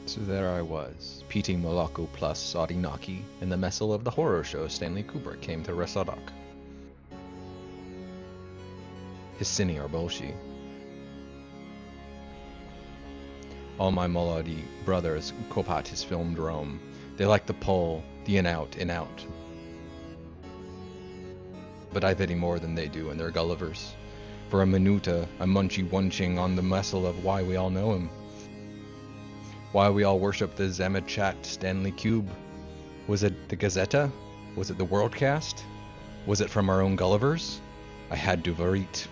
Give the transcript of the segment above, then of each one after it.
So there I was, Peeting Moloko plus Saudinaki in the messel of the horror show Stanley Kubrick came to Resadak. His cine or bolshi. All my Moladi brothers kopat his film drome. They like the pull, the in out. But I pity more than they do in their Gullivers. For a minuta, a munchy wunching on the messel of why we all know him. Why we all worship the Zamachat Stanley Cube. Was it the Gazetta? Was it the Worldcast? Was it from our own Gullivers? I had to varit.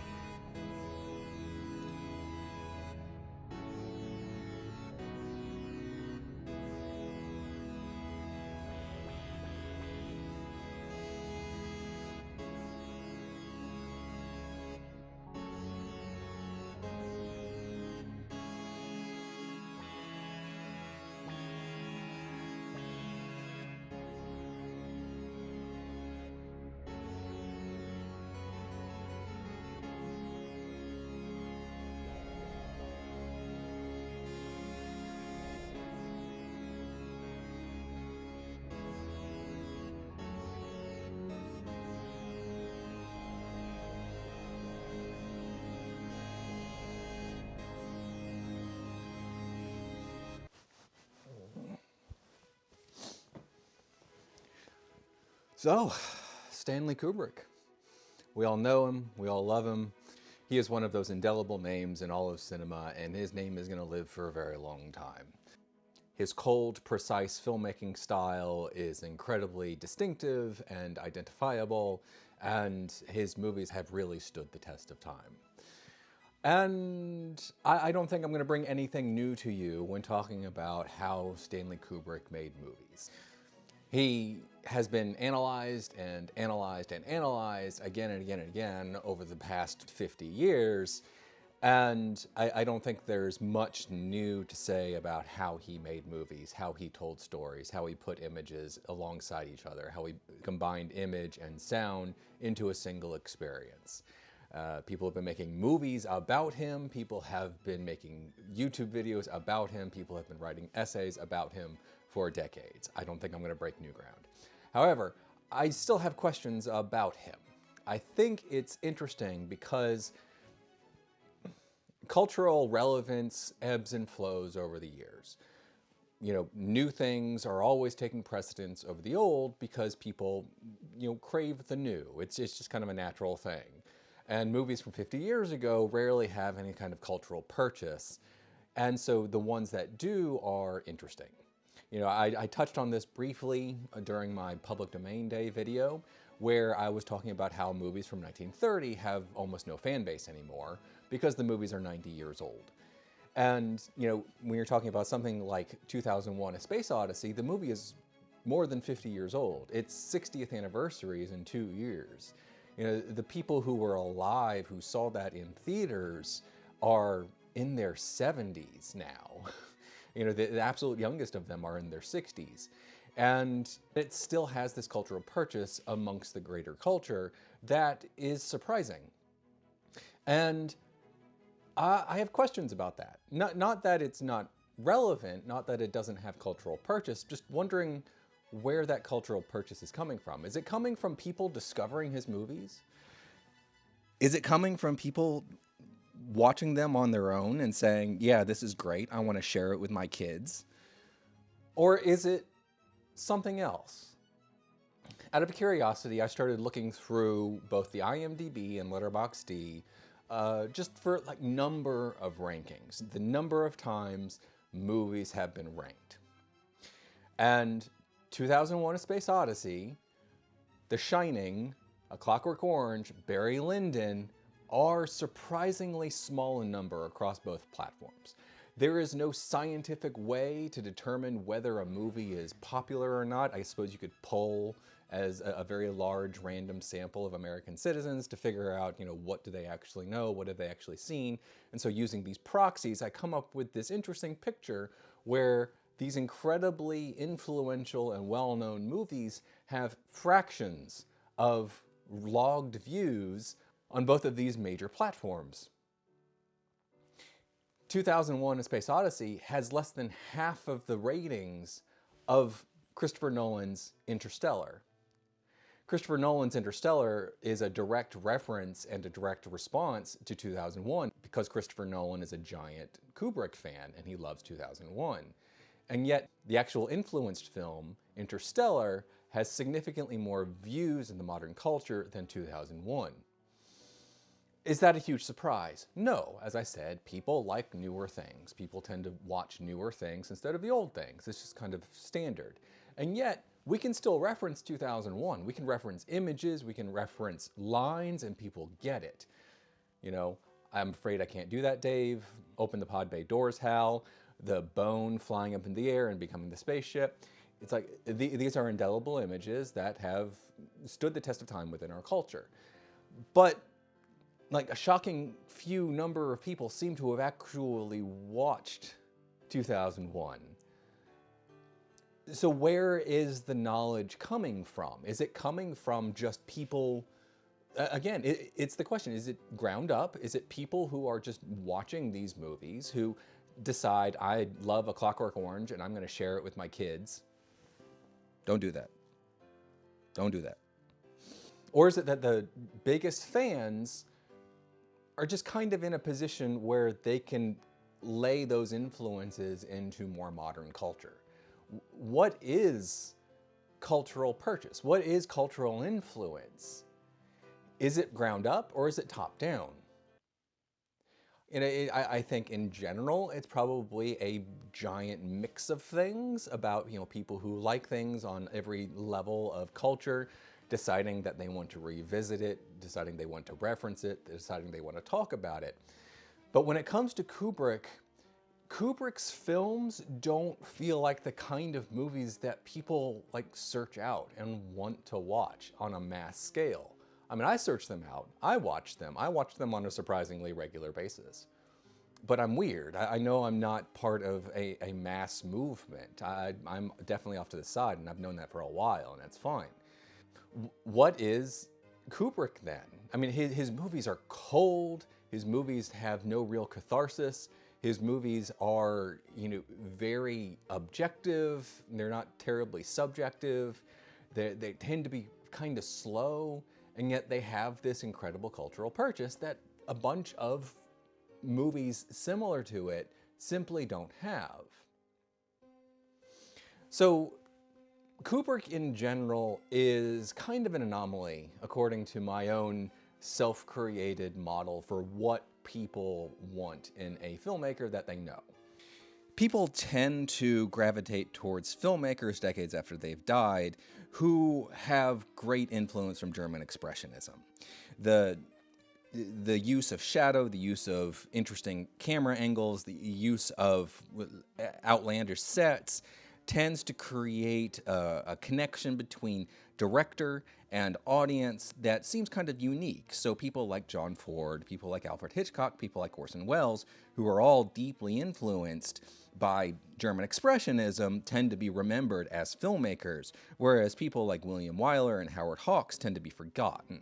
So, Stanley Kubrick. We all know him, we all love him. He is one of those indelible names in all of cinema, and his name is going to live for a very long time. His cold, precise filmmaking style is incredibly distinctive and identifiable, and his movies have really stood the test of time. And I don't think I'm going to bring anything new to you when talking about how Stanley Kubrick made movies. He has been analyzed and analyzed and analyzed again and again and again over the past 50 years. And I don't think there's much new to say about how he made movies, how he told stories, how he put images alongside each other, how he combined image and sound into a single experience. People have been making movies about him, people have been making YouTube videos about him, people have been writing essays about him for decades. I don't think I'm going to break new ground. However, I still have questions about him. I think it's interesting because cultural relevance ebbs and flows over the years. You know, new things are always taking precedence over the old because people, crave the new. It's just kind of a natural thing. And movies from 50 years ago rarely have any kind of cultural purchase. And so the ones that do are interesting. I touched on this briefly during my public domain day video, where I was talking about how movies from 1930 have almost no fan base anymore because the movies are 90 years old. And, when you're talking about something like 2001: A Space Odyssey, the movie is more than 50 years old. Its 60th anniversary is in 2 years. The people who were alive who saw that in theaters are in their 70s now. The absolute youngest of them are in their 60s. And it still has this cultural purchase amongst the greater culture that is surprising. And I have questions about that. Not that it's not relevant, not that it doesn't have cultural purchase, just wondering where that cultural purchase is coming from. Is it coming from people discovering his movies? Is it coming from people watching them on their own and saying, yeah, this is great, I want to share it with my kids? Or is it something else? Out of curiosity, I started looking through both the IMDb and Letterboxd just for number of rankings, the number of times movies have been ranked. And 2001: A Space Odyssey, The Shining, A Clockwork Orange, Barry Lyndon are surprisingly small in number across both platforms. There is no scientific way to determine whether a movie is popular or not. I suppose you could poll as a very large random sample of American citizens to figure out, what do they actually know, what have they actually seen. And so using these proxies, I come up with this interesting picture where these incredibly influential and well-known movies have fractions of logged views on both of these major platforms. 2001: A Space Odyssey has less than half of the ratings of Christopher Nolan's Interstellar. Christopher Nolan's Interstellar is a direct reference and a direct response to 2001 because Christopher Nolan is a giant Kubrick fan and he loves 2001. And yet, the actual influenced film, Interstellar, has significantly more views in the modern culture than 2001. Is that a huge surprise? No. As I said, people like newer things. People tend to watch newer things instead of the old things. It's just kind of standard. And yet, we can still reference 2001. We can reference images, we can reference lines, and people get it. You know, I'm afraid I can't do that, Dave. Open the pod bay doors, Hal. The bone flying up in the air and becoming the spaceship. It's like, these are indelible images that have stood the test of time within our culture. But like a shocking few number of people seem to have actually watched 2001. So where is the knowledge coming from? Is it coming from just people? Again, it's the question, is it ground up? Is it people who are just watching these movies who decide, I love A Clockwork Orange and I'm going to share it with my kids? Don't do that. Don't do that. Or is it that the biggest fans are just kind of in a position where they can lay those influences into more modern culture? What is cultural purchase? What is cultural influence? Is it ground up or is it top down? And I think in general, it's probably a giant mix of things about, people who like things on every level of culture, deciding that they want to revisit it, deciding they want to reference it, deciding they want to talk about it. But when it comes to Kubrick's films don't feel like the kind of movies that people like search out and want to watch on a mass scale. I mean, I search them out, I watch them on a surprisingly regular basis. But I'm weird. I know I'm not part of a mass movement. I'm definitely off to the side, and I've known that for a while, and that's fine. What is Kubrick then? I mean, his movies are cold, his movies have no real catharsis, his movies are, very objective, they're not terribly subjective, they tend to be kind of slow, and yet they have this incredible cultural purchase that a bunch of movies similar to it simply don't have. So Kubrick in general is kind of an anomaly according to my own self-created model for what people want in a filmmaker that they know. People tend to gravitate towards filmmakers decades after they've died who have great influence from German expressionism. The use of shadow, the use of interesting camera angles, the use of outlandish sets tends to create a connection between director and audience that seems kind of unique. So people like John Ford, people like Alfred Hitchcock, people like Orson Welles, who are all deeply influenced by German expressionism, tend to be remembered as filmmakers, whereas people like William Wyler and Howard Hawks tend to be forgotten.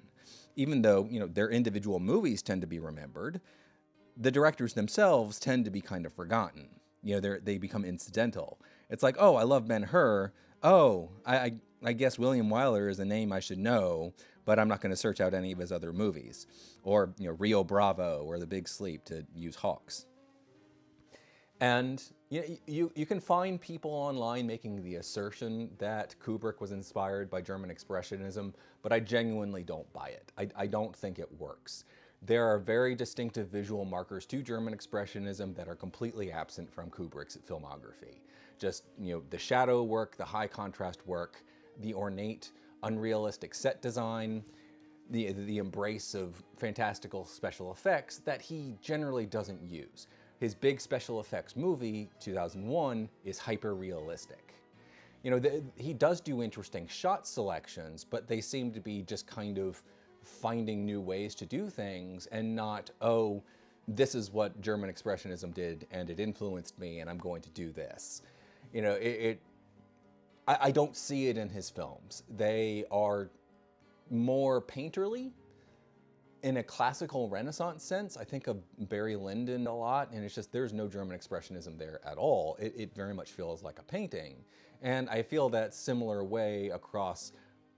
Even though, their individual movies tend to be remembered, the directors themselves tend to be kind of forgotten. They become incidental. It's like, oh, I love Ben-Hur. Oh, I guess William Wyler is a name I should know, but I'm not going to search out any of his other movies. Or, Rio Bravo or The Big Sleep, to use Hawks. And you can find people online making the assertion that Kubrick was inspired by German expressionism, but I genuinely don't buy it. I don't think it works. There are very distinctive visual markers to German expressionism that are completely absent from Kubrick's filmography. Just, the shadow work, the high contrast work, the ornate, unrealistic set design, the embrace of fantastical special effects that he generally doesn't use. His big special effects movie, 2001, is hyper-realistic. He does do interesting shot selections, but they seem to be just kind of finding new ways to do things and not, oh, this is what German expressionism did and it influenced me and I'm going to do this. I don't see it in his films. They are more painterly In a classical Renaissance sense, I think of Barry Lyndon a lot, and it's just there's no German expressionism there at all. It very much feels like a painting. And I feel that similar way across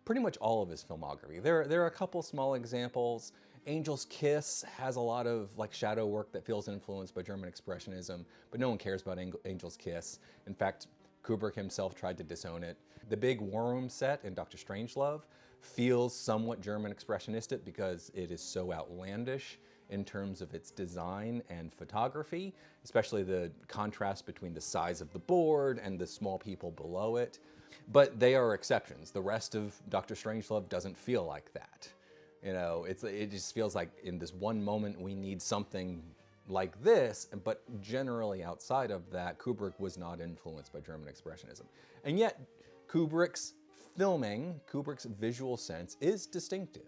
pretty much all of his filmography. There are a couple small examples. Angel's Kiss has a lot of like shadow work that feels influenced by German expressionism, but no one cares about Angel's Kiss. In fact, Kubrick himself tried to disown it. The big war room set in Dr. Strangelove feels somewhat German expressionistic because it is so outlandish in terms of its design and photography, especially the contrast between the size of the board and the small people below it. But they are exceptions. The rest of Dr. Strangelove doesn't feel like that. You know, it just feels like in this one moment we need something like this, but generally outside of that, Kubrick was not influenced by German expressionism. And yet, Kubrick's filming, Kubrick's visual sense is distinctive.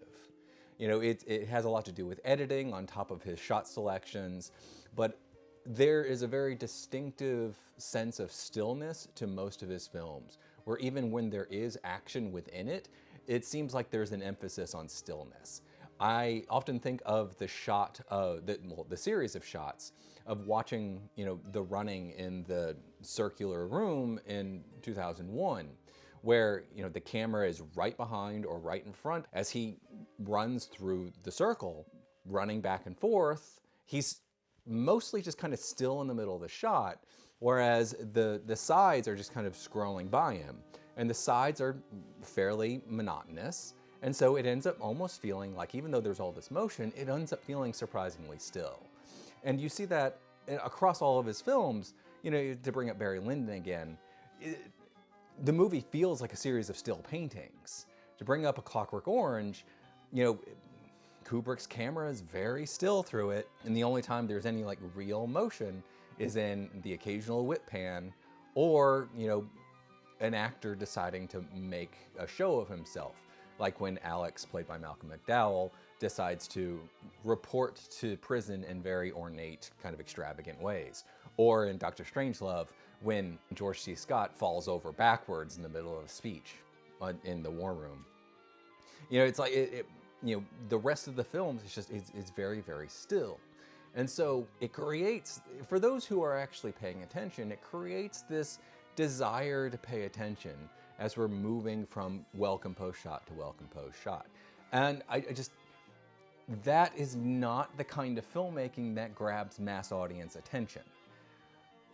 You know, it has a lot to do with editing on top of his shot selections, but there is a very distinctive sense of stillness to most of his films, where even when there is action within it, it seems like there's an emphasis on stillness. I often think of the shot of the series of shots of watching, you know, the running in the circular room in 2001, where, you know, the camera is right behind or right in front as he runs through the circle, running back and forth. He's mostly just kind of still in the middle of the shot, whereas the sides are just kind of scrolling by him. And the sides are fairly monotonous. And so it ends up almost feeling like, even though there's all this motion, it ends up feeling surprisingly still. And you see that across all of his films. You know, to bring up Barry Lyndon again, the movie feels like a series of still paintings. To bring up A Clockwork Orange, you know, Kubrick's camera is very still through it, and the only time there's any like real motion is in the occasional whip pan, or, you know, an actor deciding to make a show of himself. Like when Alex, played by Malcolm McDowell, decides to report to prison in very ornate, kind of extravagant ways. Or in Dr. Strangelove, when George C. Scott falls over backwards in the middle of a speech in the war room. You know, it's like, you know, the rest of the films, it's very, very still. And so it creates, for those who are actually paying attention, it creates this desire to pay attention as we're moving from well-composed shot to well-composed shot. And I just, that is not the kind of filmmaking that grabs mass audience attention.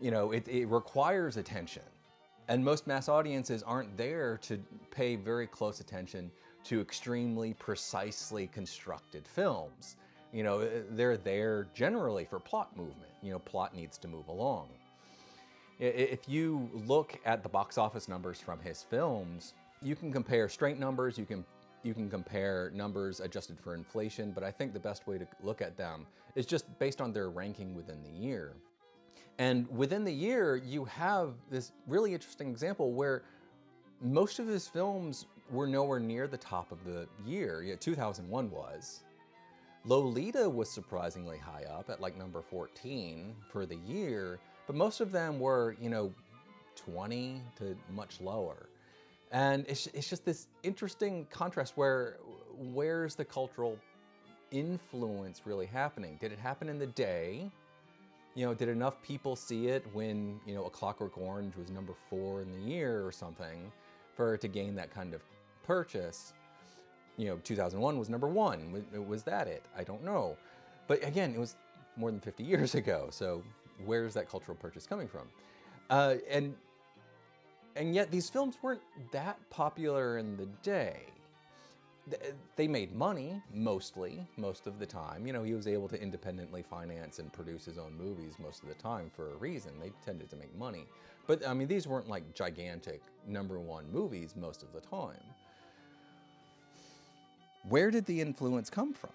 You know, it requires attention. And most mass audiences aren't there to pay very close attention to extremely precisely constructed films. You know, they're there generally for plot movement. You know, plot needs to move along. If you look at the box office numbers from his films, you can compare straight numbers, you can compare numbers adjusted for inflation, but I think the best way to look at them is just based on their ranking within the year. And within the year, you have this really interesting example where most of his films were nowhere near the top of the year. Yeah, 2001 was. Lolita was surprisingly high up at like number 14 for the year, but most of them were, you know, 20 to much lower. And it's just this interesting contrast where, where's the cultural influence really happening? Did it happen in the day? You know, did enough people see it when, you know, A Clockwork Orange was number 4 in the year or something for it to gain that kind of purchase? You know, 2001 was number 1. Was that it? I don't know. But again, it was more than 50 years ago. So where's that cultural purchase coming from? And yet these films weren't that popular in the day. They made money, most of the time. You know, he was able to independently finance and produce his own movies most of the time for a reason. They tended to make money. But, I mean, these weren't like gigantic #1 movies most of the time. Where did the influence come from?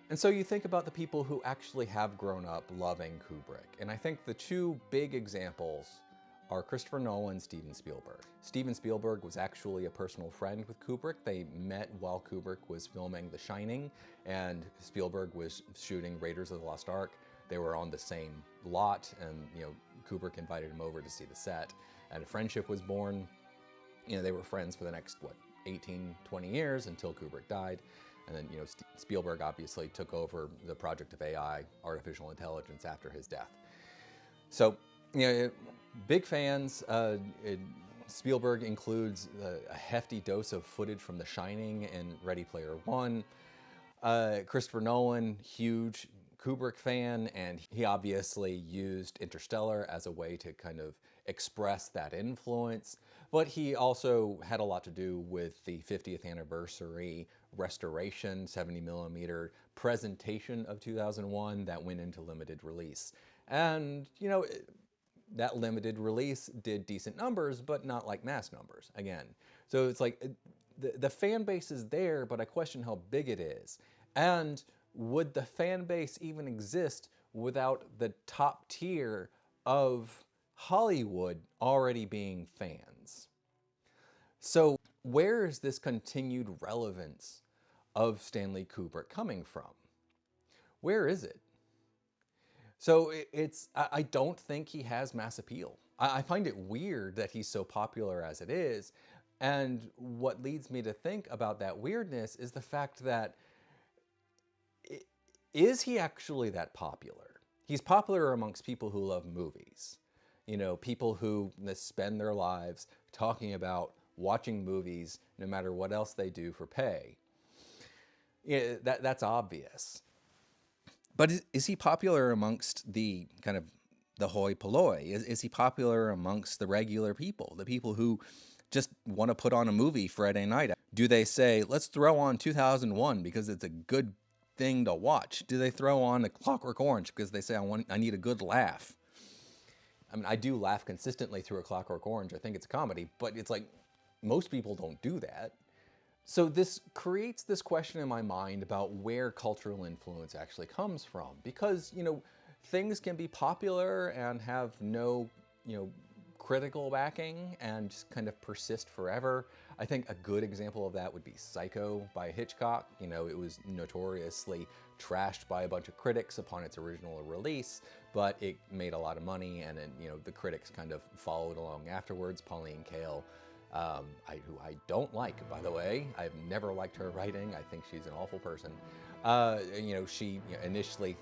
And so you think about the people who actually have grown up loving Kubrick. And I think the two big examples are Christopher Nolan and Steven Spielberg. Steven Spielberg was actually a personal friend with Kubrick. They met while Kubrick was filming The Shining, and Spielberg was shooting Raiders of the Lost Ark. They were on the same lot, and, you know, Kubrick invited him over to see the set, and a friendship was born. You know, they were friends for the next, 18, 20 years until Kubrick died. And then, Spielberg obviously took over the project of AI, artificial intelligence, after his death. So, big fans. Spielberg includes a hefty dose of footage from The Shining and Ready Player One. Christopher Nolan, huge Kubrick fan, and he obviously used Interstellar as a way to kind of express that influence. But he also had a lot to do with the 50th anniversary restoration, 70 millimeter presentation of 2001 that went into limited release. And, that limited release did decent numbers, but not like mass numbers, again. So it's like the fan base is there, but I question how big it is. And would the fan base even exist without the top tier of Hollywood already being fans? So where is this continued relevance of Stanley Kubrick coming from? Where is it? So I don't think he has mass appeal. I find it weird that he's so popular as it is. And what leads me to think about that weirdness is the fact that, is he actually that popular? He's popular amongst people who love movies. People who spend their lives talking about watching movies no matter what else they do for pay. That's obvious. But is he popular amongst the kind of the hoi polloi? Is he popular amongst the regular people, the people who just want to put on a movie Friday night? Do they say, let's throw on 2001 because it's a good thing to watch? Do they throw on A Clockwork Orange because they say, I need a good laugh? I mean, I do laugh consistently through A Clockwork Orange. I think it's a comedy, but it's like most people don't do that. So this creates this question in my mind about where cultural influence actually comes from. Because, things can be popular and have no, critical backing and just kind of persist forever. I think a good example of that would be Psycho by Hitchcock. It was notoriously trashed by a bunch of critics upon its original release, but it made a lot of money, and then, the critics kind of followed along afterwards. Pauline Kael, who I don't like, by the way. I've never liked her writing. I think she's an awful person. She initially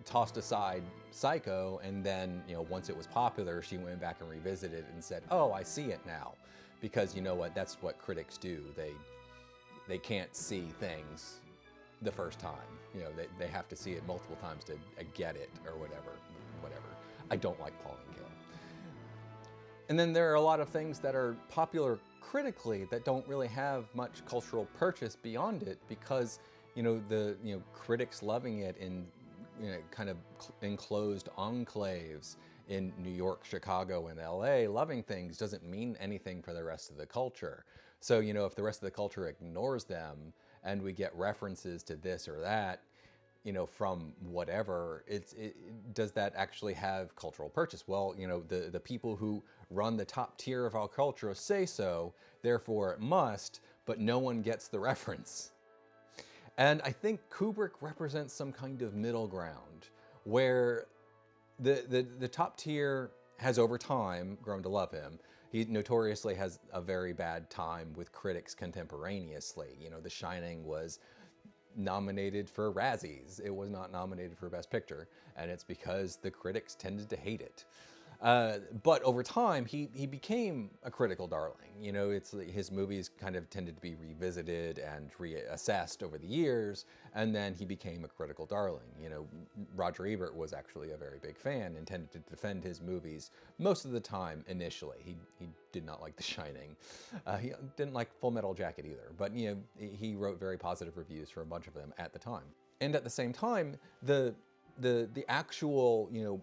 tossed aside Psycho, and then, once it was popular, she went back and revisited it and said, oh, I see it now. Because that's what critics do. They can't see things the first time. They have to see it multiple times to get it, or whatever. I don't like Pauline Kael. And then there are a lot of things that are popular critically that don't really have much cultural purchase beyond it, because the critics loving it in kind of enclosed enclaves in New York, Chicago, and LA loving things doesn't mean anything for the rest of the culture. So if the rest of the culture ignores them and we get references to this or that, from whatever, does that actually have cultural purchase? Well, the people who run the top tier of our culture say so, therefore it must, but no one gets the reference. And I think Kubrick represents some kind of middle ground where the top tier has over time grown to love him. He notoriously has a very bad time with critics contemporaneously. The Shining was nominated for Razzies. It was not nominated for Best Picture, and it's because the critics tended to hate it. But over time, he became a critical darling. His movies kind of tended to be revisited and reassessed over the years, and then he became a critical darling. Roger Ebert was actually a very big fan and tended to defend his movies most of the time initially. He did not like The Shining. He didn't like Full Metal Jacket either, but he wrote very positive reviews for a bunch of them at the time. And at the same time, the actual,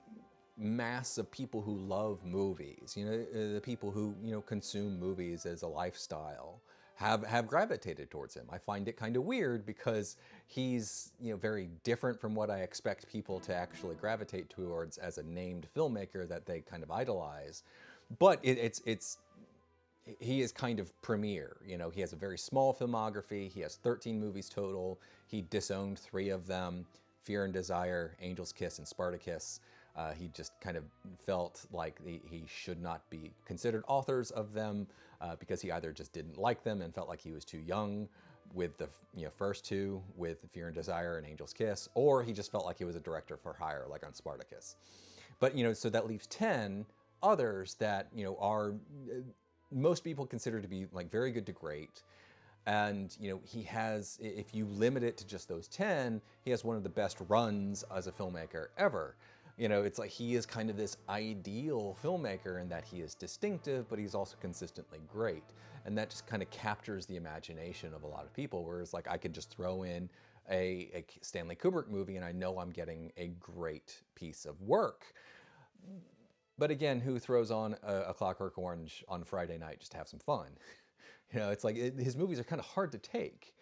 mass of people who love movies, the people who, consume movies as a lifestyle, have gravitated towards him. I find it kind of weird because he's, very different from what I expect people to actually gravitate towards as a named filmmaker that they kind of idolize. But he is kind of premier. He has a very small filmography. He has 13 movies total. He disowned 3 of them: Fear and Desire, Angel's Kiss, and Spartacus. He just kind of felt like he should not be considered authors of them because he either just didn't like them and felt like he was too young with the first two, with Fear and Desire and Angel's Kiss, or he just felt like he was a director for hire, like on Spartacus. But so that leaves 10 others that are most people consider to be like very good to great. And he has, if you limit it to just those 10, he has one of the best runs as a filmmaker ever. It's like he is kind of this ideal filmmaker in that he is distinctive, but he's also consistently great. And that just kind of captures the imagination of a lot of people, whereas like I could just throw in a Stanley Kubrick movie and I know I'm getting a great piece of work. But again, who throws on a Clockwork Orange on Friday night just to have some fun? It's like his movies are kind of hard to take.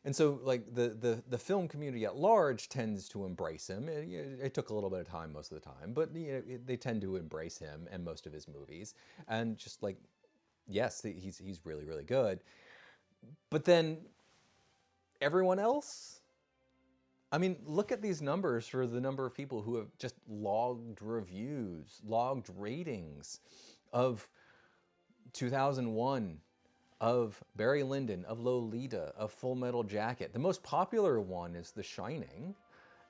And so like the film community at large tends to embrace him. It took a little bit of time most of the time, but they tend to embrace him and most of his movies. And just like, yes, he's really, really good. But then everyone else, I mean, look at these numbers for the number of people who have just logged reviews, logged ratings of 2001, of Barry Lyndon, of Lolita, of Full Metal Jacket. The most popular one is The Shining,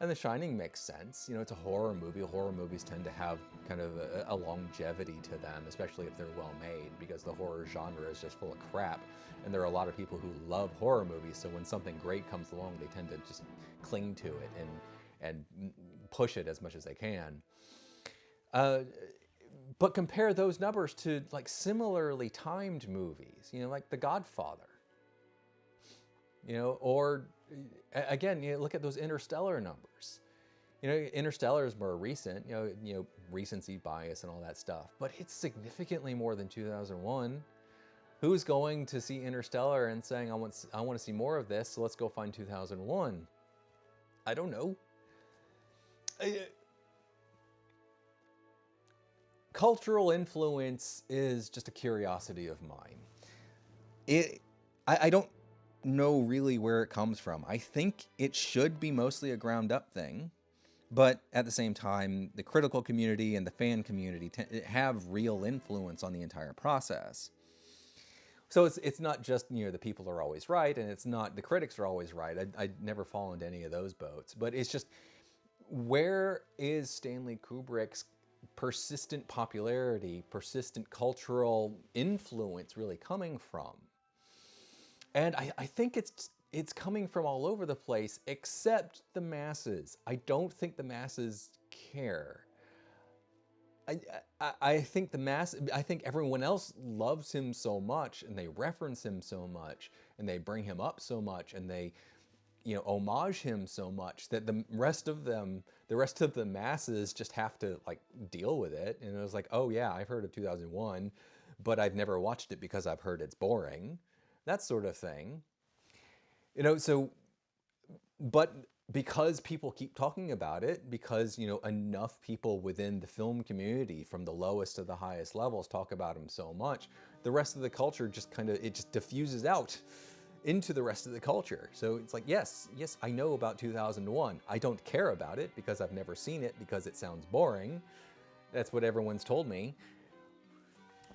and The Shining makes sense. It's a horror movie. Horror movies tend to have kind of a longevity to them, especially if they're well made, because the horror genre is just full of crap. And there are a lot of people who love horror movies, so when something great comes along, they tend to just cling to it and push it as much as they can. But compare those numbers to like similarly timed movies, like The Godfather, or again, look at those Interstellar numbers. Interstellar is more recent, recency bias and all that stuff, but it's significantly more than 2001. Who's going to see Interstellar and saying, I want to see more of this, so let's go find 2001? I don't know. Cultural influence is just a curiosity of mine. I don't know really where it comes from. I think it should be mostly a ground up thing, but at the same time, the critical community and the fan community have real influence on the entire process. So it's not just, the people are always right, and it's not the critics are always right. I'd never fall into any of those boats, but it's just, where is Stanley Kubrick's persistent popularity, persistent cultural influence really coming from? And I think it's coming from all over the place, except the masses. I don't think the masses care. I think I think everyone else loves him so much, and they reference him so much, and they bring him up so much, and they homage him so much, that the rest of the masses just have to like deal with it. And it was like, oh yeah, I've heard of 2001, but I've never watched it because I've heard it's boring. That sort of thing. So, but because people keep talking about it, because, enough people within the film community from the lowest to the highest levels talk about him so much, the rest of the culture just it just diffuses out into the rest of the culture. So it's like, yes, I know about 2001. I don't care about it because I've never seen it because it sounds boring. That's what everyone's told me.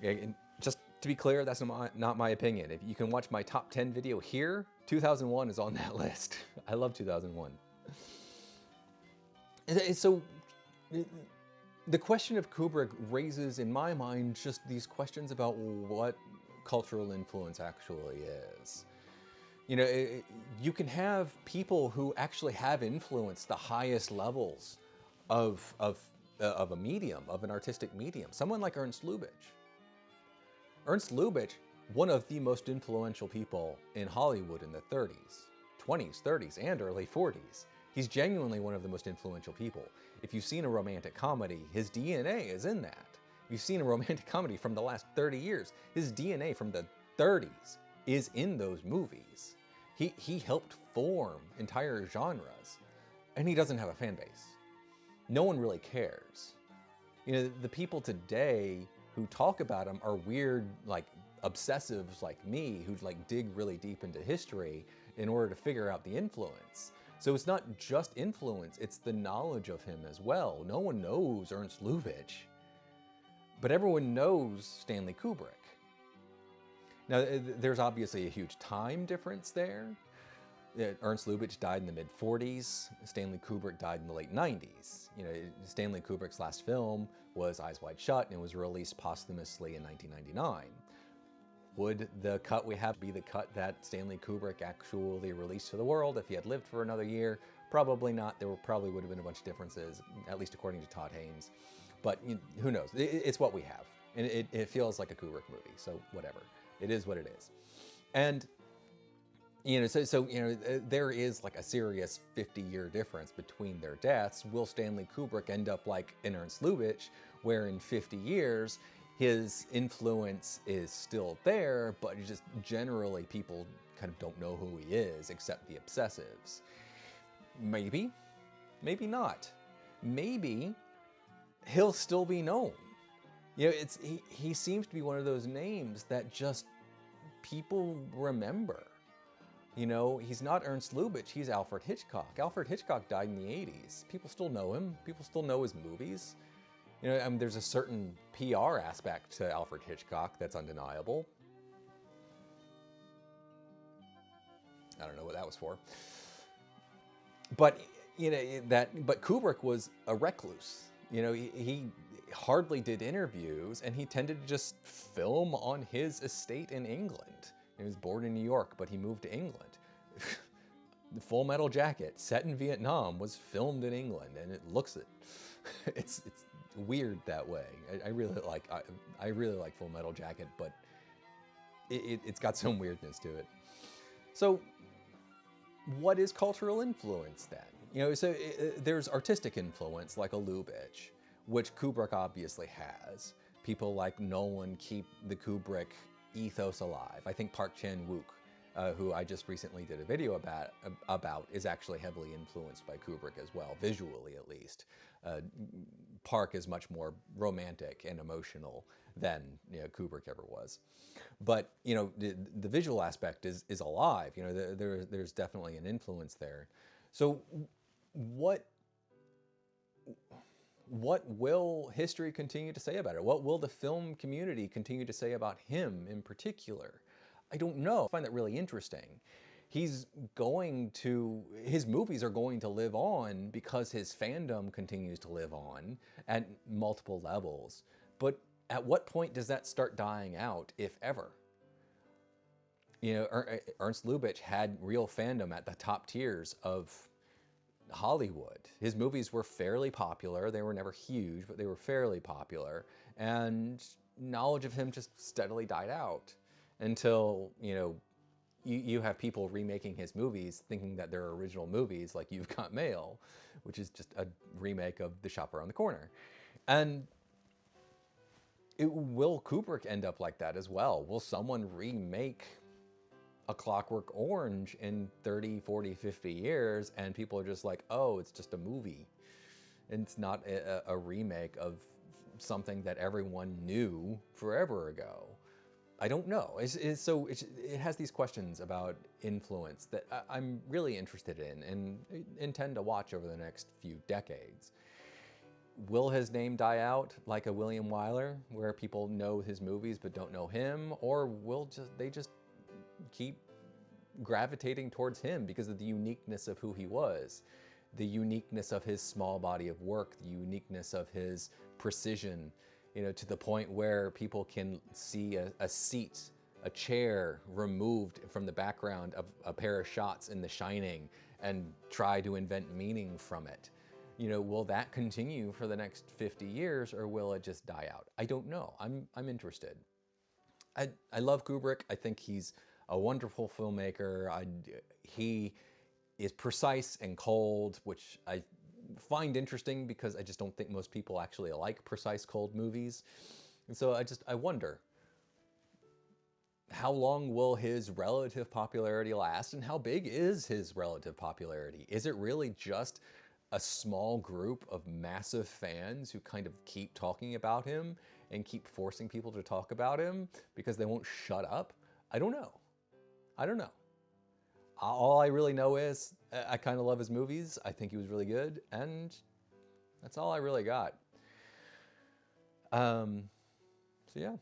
And just to be clear, that's not my opinion. If you can watch my top 10 video here, 2001 is on that list. I love 2001. So the question of Kubrick raises in my mind just these questions about what cultural influence actually is. You can have people who actually have influenced the highest levels of a medium, of an artistic medium. Someone like Ernst Lubitsch. Ernst Lubitsch, one of the most influential people in Hollywood in the 30s, 20s, 30s, and early 40s. He's genuinely one of the most influential people. If you've seen a romantic comedy, his DNA is in that. If you've seen a romantic comedy from the last 30 years, his DNA from the 30s is in those movies. He helped form entire genres, and he doesn't have a fan base. No one really cares. The people today who talk about him are weird, like obsessives like me, who like dig really deep into history in order to figure out the influence. So it's not just influence, it's the knowledge of him as well. No one knows Ernst Lubitsch, but everyone knows Stanley Kubrick. Now, there's obviously a huge time difference there. Ernst Lubitsch died in the mid-40s. Stanley Kubrick died in the late 90s. Stanley Kubrick's last film was Eyes Wide Shut and was released posthumously in 1999. Would the cut we have be the cut that Stanley Kubrick actually released to the world if he had lived for another year? Probably not. There probably would have been a bunch of differences, at least according to Todd Haynes. But who knows? It's what we have. And it feels like a Kubrick movie, so whatever. It is what it is. And there is like a serious 50-year difference between their deaths. Will Stanley Kubrick end up like an Ernst Lubitsch, where in 50 years, his influence is still there, but just generally people kind of don't know who he is, except the obsessives? Maybe, maybe not. Maybe he'll still be known. He seems to be one of those names that just people remember. He's not Ernst Lubitsch, he's Alfred Hitchcock. Alfred Hitchcock died in the 80s. People still know him. People still know his movies. There's a certain PR aspect to Alfred Hitchcock that's undeniable. I don't know what that was for. But, but Kubrick was a recluse. He hardly did interviews, and he tended to just film on his estate in England. He was born in New York, but he moved to England. The Full Metal Jacket, set in Vietnam, was filmed in England, and it looks it. It's weird that way. I really like Full Metal Jacket, but it's got some weirdness to it. So, what is cultural influence then? There's artistic influence like a Lubitsch, which Kubrick obviously has. People like Nolan keep the Kubrick ethos alive. I think Park Chan-wook, who I just recently did a video about, is actually heavily influenced by Kubrick as well, visually at least. Park is much more romantic and emotional than Kubrick ever was. But the visual aspect is alive. There's definitely an influence there. So what will history continue to say about it? What will the film community continue to say about him in particular? I don't know. I find that really interesting. His movies are going to live on because his fandom continues to live on at multiple levels. But at what point does that start dying out, if ever? Ernst Lubitsch had real fandom at the top tiers of Hollywood. His movies were fairly popular. They were never huge, but they were fairly popular. And knowledge of him just steadily died out until, you have people remaking his movies thinking that they're original movies, like You've Got Mail, which is just a remake of The Shop Around the Corner. And will Kubrick end up like that as well? Will someone remake A Clockwork Orange in 30, 40, 50 years, and people are just like, oh, it's just a movie. And it's not a remake of something that everyone knew forever ago. I don't know. It has these questions about influence that I'm really interested in and intend to watch over the next few decades. Will his name die out like a William Wyler, where people know his movies but don't know him? Or will they just keep gravitating towards him because of the uniqueness of who he was, the uniqueness of his small body of work, the uniqueness of his precision, to the point where people can see a seat, a chair removed from the background of a pair of shots in The Shining and try to invent meaning from it. Will that continue for the next 50 years or will it just die out? I don't know. I'm interested. I love Kubrick. I think he's a wonderful filmmaker. He is precise and cold, which I find interesting because I just don't think most people actually like precise, cold movies. And so I wonder, how long will his relative popularity last and how big is his relative popularity? Is it really just a small group of massive fans who kind of keep talking about him and keep forcing people to talk about him because they won't shut up? I don't know. All I really know is I kind of love his movies. I think he was really good, and that's all I really got. So yeah.